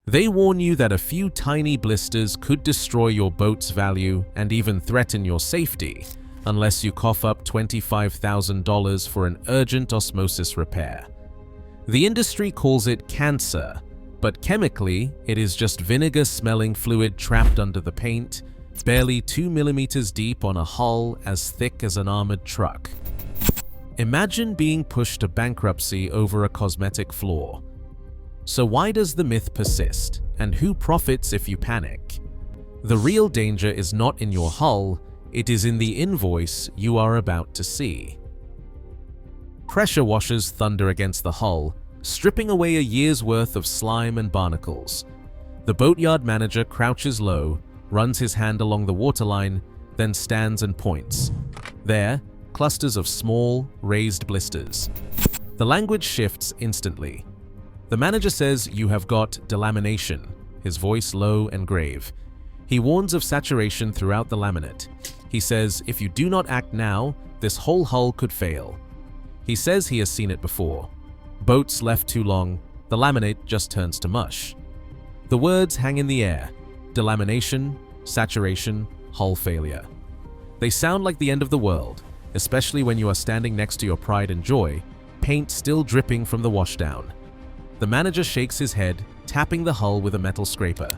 They warn you that a few tiny blisters could destroy your boat's value and even threaten your safety unless you cough up $25,000 for an urgent osmosis repair. The industry calls it cancer, but chemically, it is just vinegar-smelling fluid trapped under the paint, barely 2 millimeters deep on a hull as thick as an armored truck. Imagine being pushed to bankruptcy over a cosmetic flaw. So why does the myth persist, and who profits if you panic? The real danger is not in your hull, it is in the invoice you are about to see. Pressure washers thunder against the hull, stripping away a year's worth of slime and barnacles. The boatyard manager crouches low, runs his hand along the waterline, then stands and points. There, clusters of small, raised blisters. The language shifts instantly. The manager says you have got delamination, his voice low and grave. He warns of saturation throughout the laminate. He says if you do not act now, this whole hull could fail. He says he has seen it before. Boats left too long, the laminate just turns to mush. The words hang in the air: delamination, saturation, hull failure. They sound like the end of the world, especially when you are standing next to your pride and joy, paint still dripping from the washdown. The manager shakes his head, tapping the hull with a metal scraper.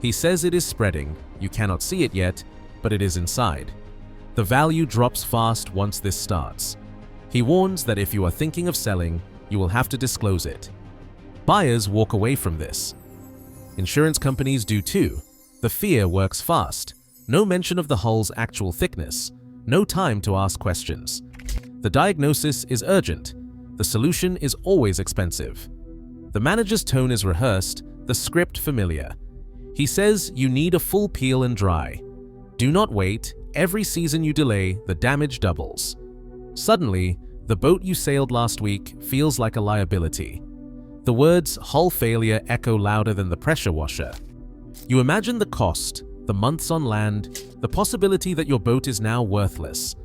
He says it is spreading, you cannot see it yet, but it is inside. The value drops fast once this starts. He warns that if you are thinking of selling, you will have to disclose it. Buyers walk away from this. Insurance companies do too. The fear works fast. No mention of the hull's actual thickness. No time to ask questions. The diagnosis is urgent. The solution is always expensive. The manager's tone is rehearsed, the script familiar. He says you need a full peel and dry. Do not wait. Every season you delay, the damage doubles. Suddenly, the boat you sailed last week feels like a liability. The words hull failure echo louder than the pressure washer. You imagine the cost, the months on land, the possibility that your boat is now worthless.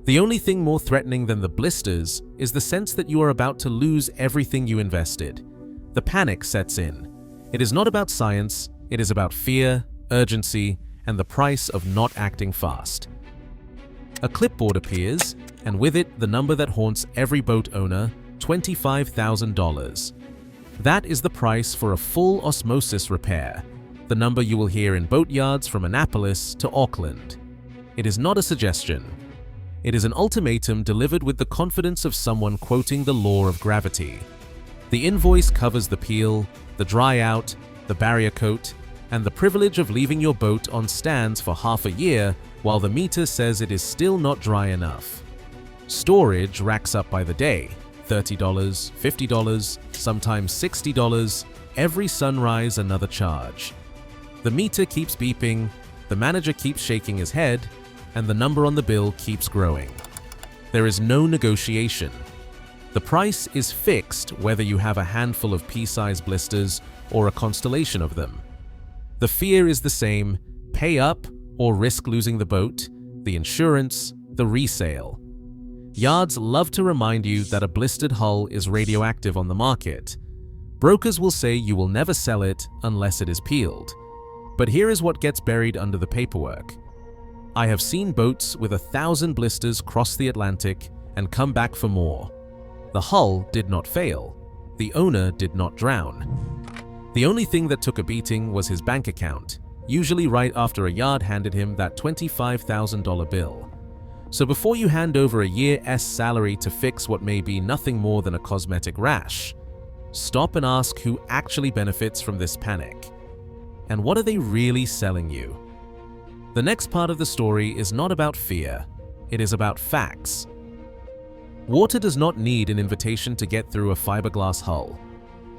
The only thing more threatening than the blisters is the sense that you are about to lose everything you invested. The panic sets in. It is not about science, it is about fear, urgency, and the price of not acting fast. A clipboard appears, and with it the number that haunts every boat owner, $25,000. That is the price for a full osmosis repair, the number you will hear in boatyards from Annapolis to Auckland. It is not a suggestion. It is an ultimatum delivered with the confidence of someone quoting the law of gravity. The invoice covers the peel, the dry out, the barrier coat, and the privilege of leaving your boat on stands for half a year while the meter says it is still not dry enough. Storage racks up by the day, $30, $50, sometimes $60, every sunrise another charge. The meter keeps beeping, the manager keeps shaking his head, and the number on the bill keeps growing. There is no negotiation. The price is fixed whether you have a handful of pea-sized blisters or a constellation of them. The fear is the same: pay up or risk losing the boat, the insurance, the resale. Yards love to remind you that a blistered hull is radioactive on the market. Brokers will say you will never sell it unless it is peeled. But here is what gets buried under the paperwork. I have seen boats with 1,000 blisters cross the Atlantic and come back for more. The hull did not fail. The owner did not drown. The only thing that took a beating was his bank account, usually right after a yard handed him that $25,000 bill. So before you hand over a year's salary to fix what may be nothing more than a cosmetic rash, stop and ask who actually benefits from this panic. And what are they really selling you? The next part of the story is not about fear, it is about facts. Water does not need an invitation to get through a fiberglass hull.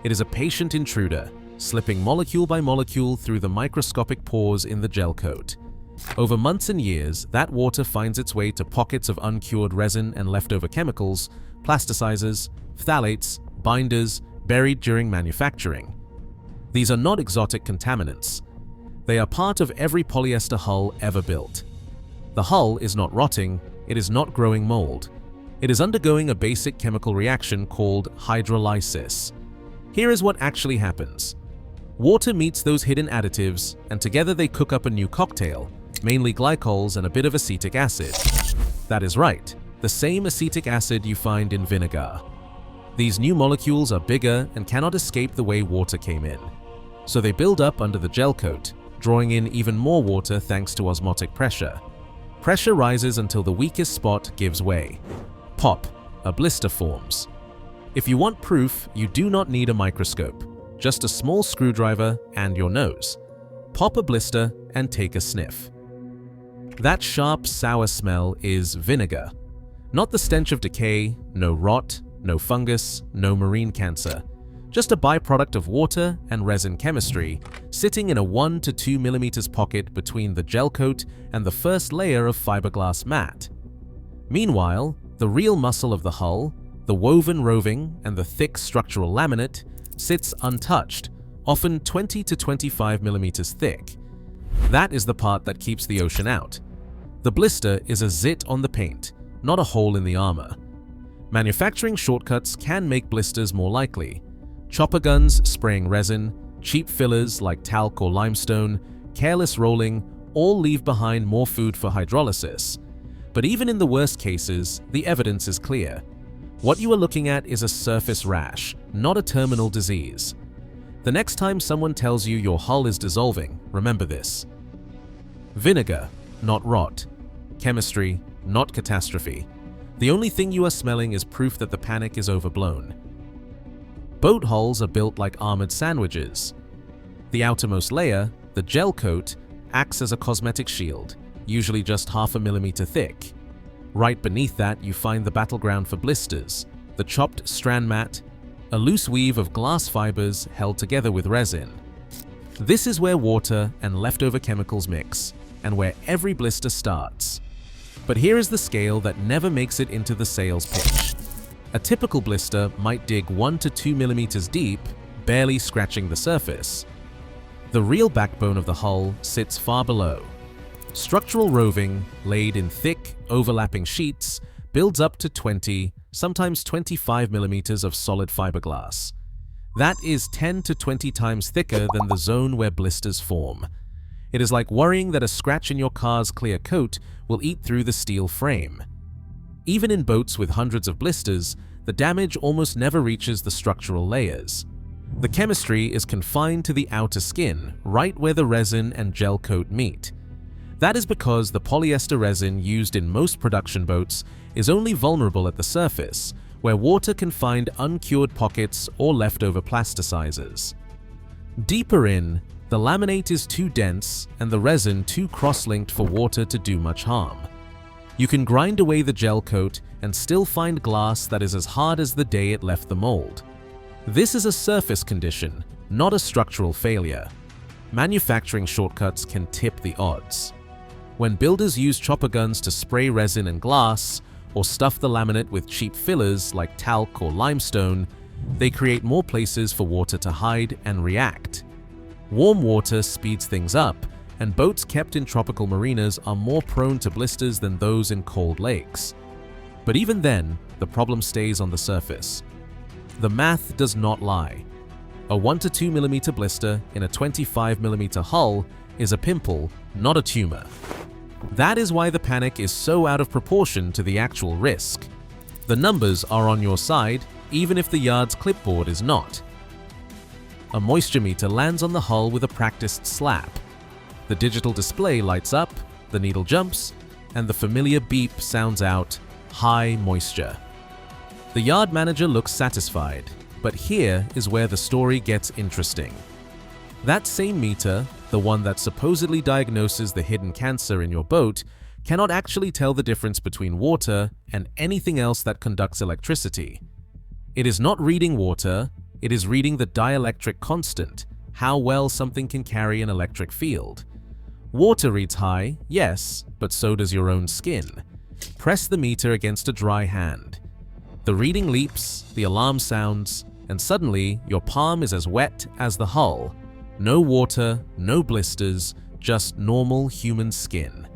It is a patient intruder, slipping molecule by molecule through the microscopic pores in the gel coat. Over months and years, that water finds its way to pockets of uncured resin and leftover chemicals, plasticizers, phthalates, binders, buried during manufacturing. These are not exotic contaminants. They are part of every polyester hull ever built. The hull is not rotting, it is not growing mold. It is undergoing a basic chemical reaction called hydrolysis. Here is what actually happens. Water meets those hidden additives, and together they cook up a new cocktail, mainly glycols and a bit of acetic acid. That is right, the same acetic acid you find in vinegar. These new molecules are bigger and cannot escape the way water came in. So they build up under the gel coat, drawing in even more water thanks to osmotic pressure. Pressure rises until the weakest spot gives way. Pop, a blister forms. If you want proof, you do not need a microscope, just a small screwdriver and your nose. Pop a blister and take a sniff. That sharp, sour smell is vinegar. Not the stench of decay, no rot, no fungus, no marine cancer. Just a byproduct of water and resin chemistry, sitting in a 1 to 2 mm pocket between the gel coat and the first layer of fiberglass mat. Meanwhile, the real muscle of the hull, the woven roving and the thick structural laminate, sits untouched, often 20 to 25 mm thick. That is the part that keeps the ocean out. The blister is a zit on the paint, not a hole in the armor. Manufacturing shortcuts can make blisters more likely. Chopper guns spraying resin, cheap fillers like talc or limestone, careless rolling, all leave behind more food for hydrolysis. But even in the worst cases, the evidence is clear. What you are looking at is a surface rash, not a terminal disease. The next time someone tells you your hull is dissolving, remember this. Vinegar, not rot. Chemistry, not catastrophe. The only thing you are smelling is proof that the panic is overblown. Boat hulls are built like armored sandwiches. The outermost layer, the gel coat, acts as a cosmetic shield, usually just 0.5 mm thick. Right beneath that, you find the battleground for blisters, the chopped strand mat, a loose weave of glass fibers held together with resin. This is where water and leftover chemicals mix, and where every blister starts. But here is the scale that never makes it into the sales pitch. A typical blister might dig 1 to 2 mm deep, barely scratching the surface. The real backbone of the hull sits far below. Structural roving, laid in thick, overlapping sheets, builds up to 20, sometimes 25 mm of solid fiberglass. That is 10 to 20 times thicker than the zone where blisters form. It is like worrying that a scratch in your car's clear coat will eat through the steel frame. Even in boats with hundreds of blisters, the damage almost never reaches the structural layers. The chemistry is confined to the outer skin, right where the resin and gel coat meet. That is because the polyester resin used in most production boats is only vulnerable at the surface, where water can find uncured pockets or leftover plasticizers. Deeper in, the laminate is too dense and the resin too cross-linked for water to do much harm. You can grind away the gel coat and still find glass that is as hard as the day it left the mold. This is a surface condition, not a structural failure. Manufacturing shortcuts can tip the odds. When builders use chopper guns to spray resin and glass, or stuff the laminate with cheap fillers like talc or limestone, they create more places for water to hide and react. Warm water speeds things up, and boats kept in tropical marinas are more prone to blisters than those in cold lakes. But even then, the problem stays on the surface. The math does not lie. A 1 to 2 mm blister in a 25 mm hull is a pimple, not a tumor. That is why the panic is so out of proportion to the actual risk. The numbers are on your side, even if the yard's clipboard is not. A moisture meter lands on the hull with a practiced slap. The digital display lights up, the needle jumps, and the familiar beep sounds out, high moisture. The yard manager looks satisfied, but here is where the story gets interesting. That same meter, the one that supposedly diagnoses the hidden cancer in your boat, cannot actually tell the difference between water and anything else that conducts electricity. It is not reading water, it is reading the dielectric constant, how well something can carry an electric field. Water reads high, yes, but so does your own skin. Press the meter against a dry hand. The reading leaps, the alarm sounds, and suddenly your palm is as wet as the hull. No water, no blisters, just normal human skin.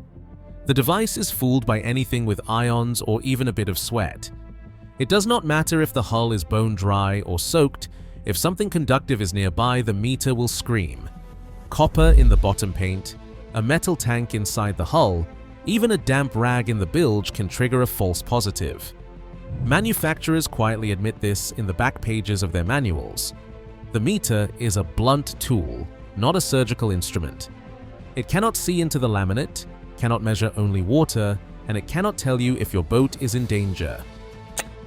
The device is fooled by anything with ions or even a bit of sweat. It does not matter if the hull is bone dry or soaked, If something conductive is nearby, the meter will scream. Copper in the bottom paint, a metal tank inside the hull, even a damp rag in the bilge can trigger a false positive. Manufacturers quietly admit this in the back pages of their manuals. The meter is a blunt tool, not a surgical instrument. It cannot see into the laminate, cannot measure only water, and it cannot tell you if your boat is in danger.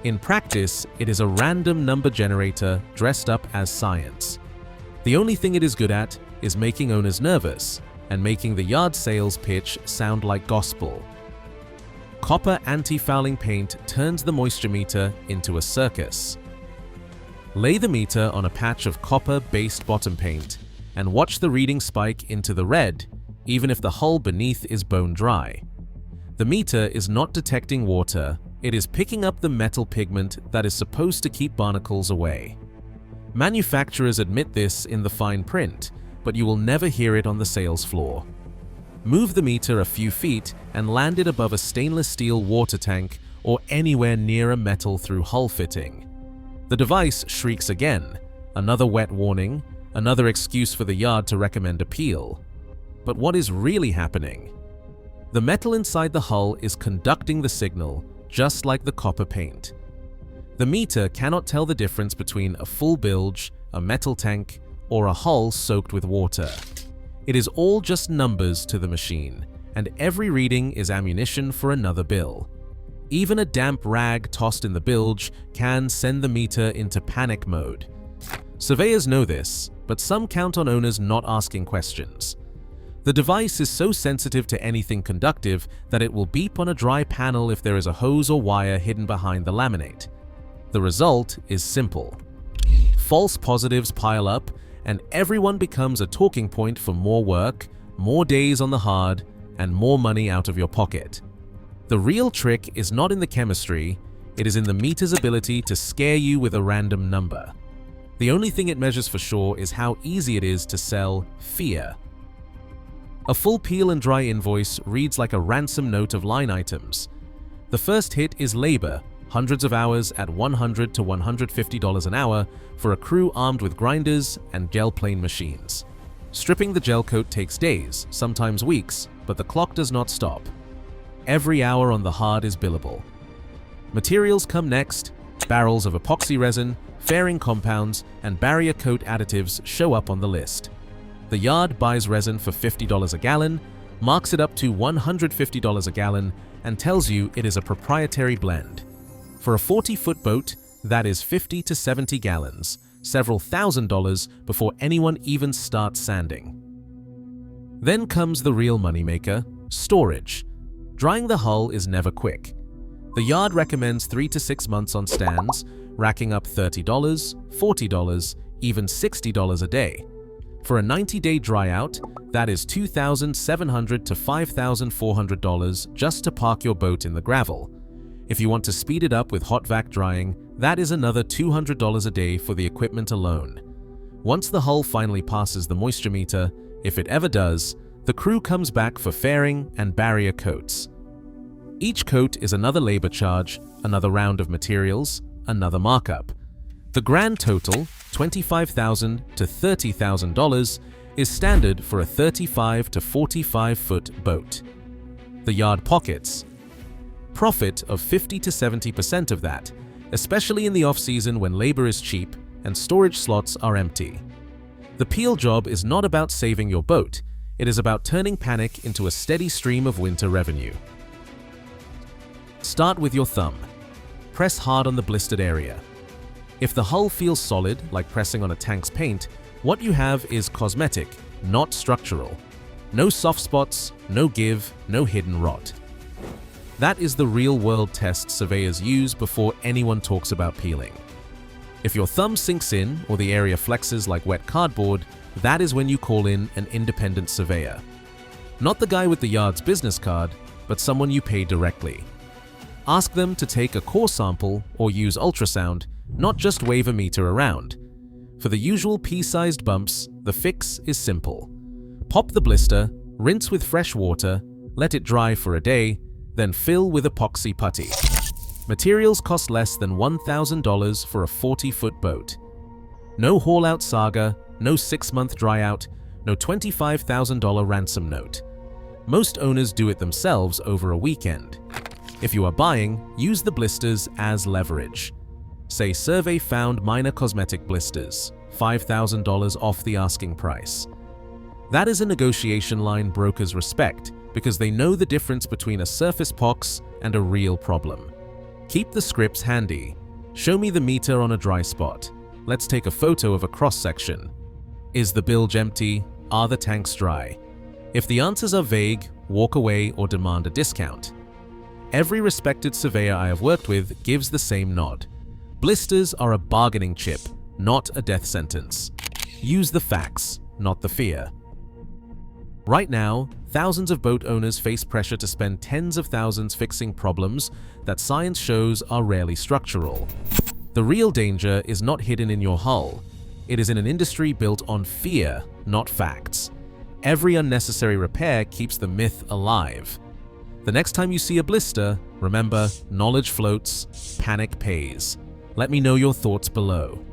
In practice, it is a random number generator dressed up as science. The only thing it is good at is making owners nervous and making the yard sales pitch sound like gospel. Copper anti-fouling paint turns the moisture meter into a circus. Lay the meter on a patch of copper-based bottom paint and watch the reading spike into the red, even if the hull beneath is bone dry. The meter is not detecting water, it is picking up the metal pigment that is supposed to keep barnacles away. Manufacturers admit this in the fine print, but you will never hear it on the sales floor. Move the meter a few feet and land it above a stainless steel water tank or anywhere near a metal through hull fitting. The device shrieks again, another wet warning, another excuse for the yard to recommend a peel. But what is really happening? The metal inside the hull is conducting the signal, just like the copper paint. The meter cannot tell the difference between a full bilge, a metal tank, or a hull soaked with water. It is all just numbers to the machine, and every reading is ammunition for another bill. Even a damp rag tossed in the bilge can send the meter into panic mode. Surveyors know this, but some count on owners not asking questions. The device is so sensitive to anything conductive that it will beep on a dry panel if there is a hose or wire hidden behind the laminate. The result is simple. False positives pile up, and everyone becomes a talking point for more work, more days on the hard, and more money out of your pocket. The real trick is not in the chemistry, it is in the meter's ability to scare you with a random number. The only thing it measures for sure is how easy it is to sell fear. A full peel and dry invoice reads like a ransom note of line items. The first hit is labor, hundreds of hours at $100 to $150 an hour for a crew armed with grinders and gel plane machines. Stripping the gel coat takes days, sometimes weeks, but the clock does not stop. Every hour on the hard is billable. Materials come next. Barrels of epoxy resin, fairing compounds, and barrier coat additives show up on the list. The yard buys resin for $50 a gallon, marks it up to $150 a gallon, and tells you it is a proprietary blend. For a 40-foot boat, that is 50 to 70 gallons, several $1,000s before anyone even starts sanding. Then comes the real moneymaker, storage. Drying the hull is never quick. The yard recommends 3 to 6 months on stands, racking up $30, $40, even $60 a day. For a 90-day dryout, that is $2,700 to $5,400 just to park your boat in the gravel. If you want to speed it up with hot vac drying, that is another $200 a day for the equipment alone. Once the hull finally passes the moisture meter, if it ever does, the crew comes back for fairing and barrier coats. Each coat is another labor charge, another round of materials, another markup. The grand total, $25,000 to $30,000, is standard for a 35 to 45-foot boat. The yard pockets profit of 50 to 70% of that, especially in the off-season when labor is cheap and storage slots are empty. The peel job is not about saving your boat, it is about turning panic into a steady stream of winter revenue. Start with your thumb. Press hard on the blistered area. If the hull feels solid, like pressing on a tank's paint, what you have is cosmetic, not structural. No soft spots, no give, no hidden rot. That is the real-world test surveyors use before anyone talks about peeling. If your thumb sinks in or the area flexes like wet cardboard, that is when you call in an independent surveyor. Not the guy with the yard's business card, but someone you pay directly. Ask them to take a core sample or use ultrasound, not just wave a meter around. For the usual pea-sized bumps, the fix is simple. Pop the blister, rinse with fresh water, let it dry for a day, then fill with epoxy putty. Materials cost less than $1,000 for a 40-foot boat. No haul-out saga, no 6-month dryout, no $25,000 ransom note. Most owners do it themselves over a weekend. If you are buying, use the blisters as leverage. Say survey found minor cosmetic blisters, $5,000 off the asking price. That is a negotiation line brokers respect because they know the difference between a surface pox and a real problem. Keep the scripts handy. Show me the meter on a dry spot. Let's take a photo of a cross-section. Is the bilge empty? Are the tanks dry? If the answers are vague, walk away or demand a discount. Every respected surveyor I have worked with gives the same nod. Blisters are a bargaining chip, not a death sentence. Use the facts, not the fear. Right now, thousands of boat owners face pressure to spend tens of thousands fixing problems that science shows are rarely structural. The real danger is not hidden in your hull. It is in an industry built on fear, not facts. Every unnecessary repair keeps the myth alive. The next time you see a blister, remember, knowledge floats, panic pays. Let me know your thoughts below.